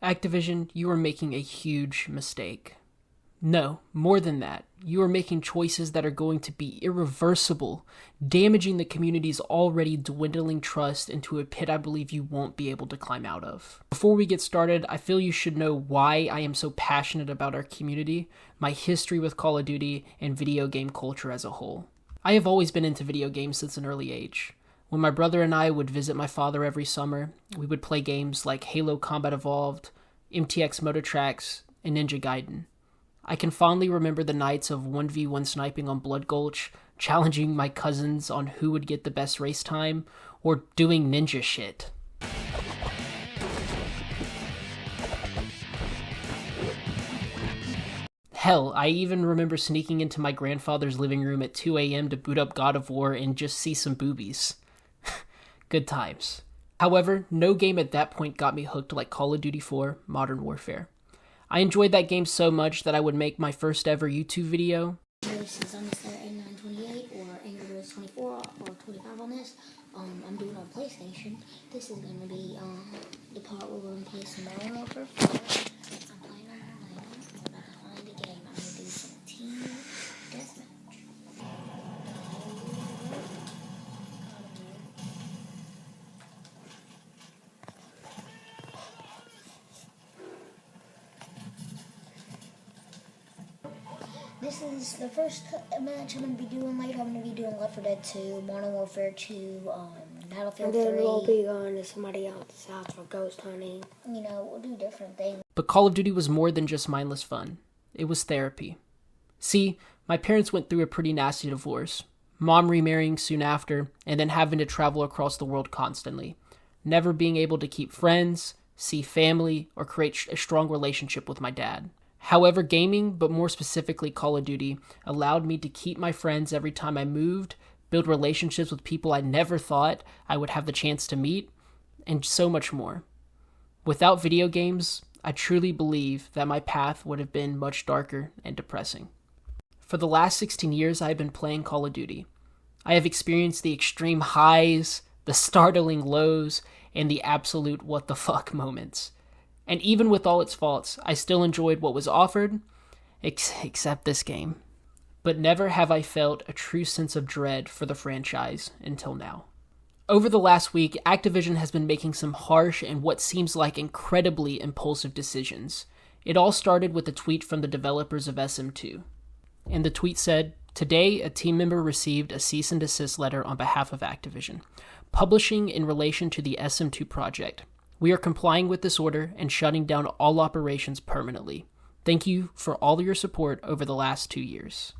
Activision, you are making a huge mistake. No, more than that, you are making choices that are going to be irreversible, damaging the community's already dwindling trust into a pit I believe you won't be able to climb out of. Before we get started, I feel you should know why I am so passionate about our community, my history with Call of Duty, and video game culture as a whole. I have always been into video games since an early age. When my brother and I would visit my father every summer, we would play games like Halo Combat Evolved, MTX Motor Tracks, and Ninja Gaiden. I can fondly remember the nights of 1v1 sniping on Blood Gulch, challenging my cousins on who would get the best race time, or doing ninja shit. Hell, I even remember sneaking into my grandfather's living room at 2 a.m. to boot up God of War and just see some boobies. Good times. However, no game at that point got me hooked like Call of Duty 4 Modern Warfare. I enjoyed that game so much that I would make my first ever YouTube video. Since I'm starting 928 or Angry Birds 24 or 25 on this, I'm doing on PlayStation. This is going to be the part where we're going to play some Modern Warfare 4. I'm playing on my lane. I'm about to find a game. I'm going to do some team deathmatch. This is the first match I'm going to be doing later. I'm going to be doing Left 4 Dead 2, Modern Warfare 2, Battlefield 3. And then we'll be going to somebody else's house for ghost hunting. You know, we'll do different things. But Call of Duty was more than just mindless fun. It was therapy. See, my parents went through a pretty nasty divorce. Mom remarrying soon after, and then having to travel across the world constantly. Never being able to keep friends, see family, or create a strong relationship with my dad. However, gaming, but more specifically Call of Duty, allowed me to keep my friends every time I moved, build relationships with people I never thought I would have the chance to meet, and so much more. Without video games, I truly believe that my path would have been much darker and depressing. For the last 16 years, I have been playing Call of Duty. I have experienced the extreme highs, the startling lows, and the absolute what the fuck moments. And even with all its faults, I still enjoyed what was offered, except this game. But never have I felt a true sense of dread for the franchise until now. Over the last week, Activision has been making some harsh and what seems like incredibly impulsive decisions. It all started with a tweet from the developers of SM2. And the tweet said, "Today, a team member received a cease and desist letter on behalf of Activision, publishing in relation to the SM2 project. We are complying with this order and shutting down all operations permanently. Thank you for all your support over the last 2 years."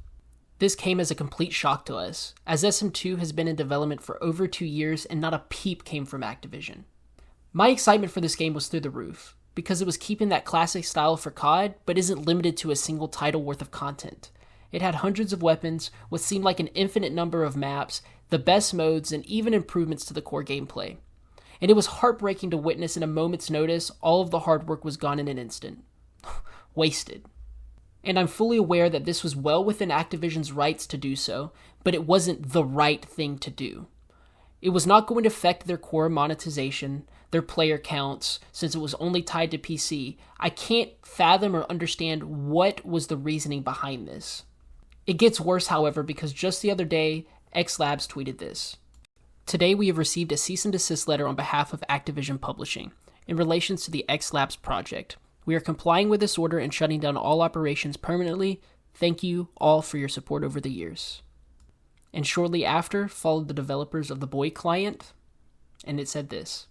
This came as a complete shock to us, as SM2 has been in development for over 2 years and not a peep came from Activision. My excitement for this game was through the roof, because it was keeping that classic style for COD, but isn't limited to a single title worth of content. It had hundreds of weapons, what seemed like an infinite number of maps, the best modes, and even improvements to the core gameplay. And it was heartbreaking to witness in a moment's notice all of the hard work was gone in an instant. Wasted. And I'm fully aware that this was well within Activision's rights to do so, but it wasn't the right thing to do. It was not going to affect their core monetization, their player counts, since it was only tied to PC. I can't fathom or understand what was the reasoning behind this. It gets worse, however, because just the other day, X Labs tweeted this. "Today we have received a cease and desist letter on behalf of Activision Publishing in relation to the X Labs project. We are complying with this order and shutting down all operations permanently. Thank you all for your support over the years." And shortly after followed the developers of the Boy client, and it said this.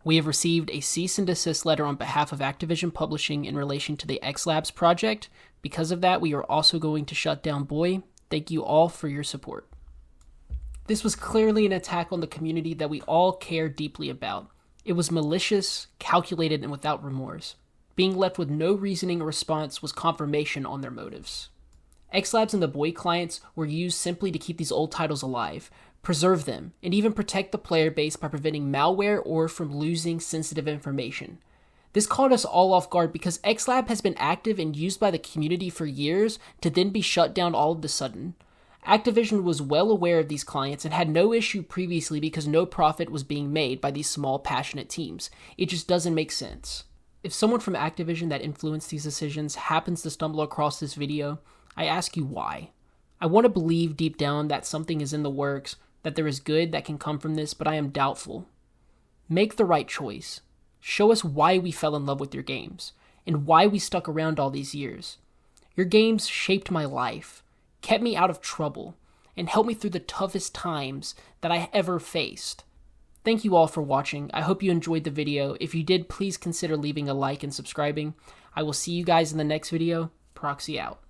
"We have received a cease and desist letter on behalf of Activision Publishing in relation to the X Labs project. Because of that, we are also going to shut down Boy. Thank you all for your support." This was clearly an attack on the community that we all care deeply about. It was malicious, calculated, and without remorse. Being left with no reasoning or response was confirmation on their motives. X-Labs and the Boy clients were used simply to keep these old titles alive, preserve them, and even protect the player base by preventing malware or from losing sensitive information. This caught us all off guard because X-Lab has been active and used by the community for years to then be shut down all of a sudden. Activision was well aware of these clients and had no issue previously because no profit was being made by these small, passionate teams. It just doesn't make sense. If someone from Activision that influenced these decisions happens to stumble across this video, I ask you why. I want to believe deep down that something is in the works, that there is good that can come from this, but I am doubtful. Make the right choice. Show us why we fell in love with your games, and why we stuck around all these years. Your games shaped my life, kept me out of trouble, and helped me through the toughest times that I ever faced. Thank you all for watching. I hope you enjoyed the video. If you did, please consider leaving a like and subscribing. I will see you guys in the next video. Proxy out.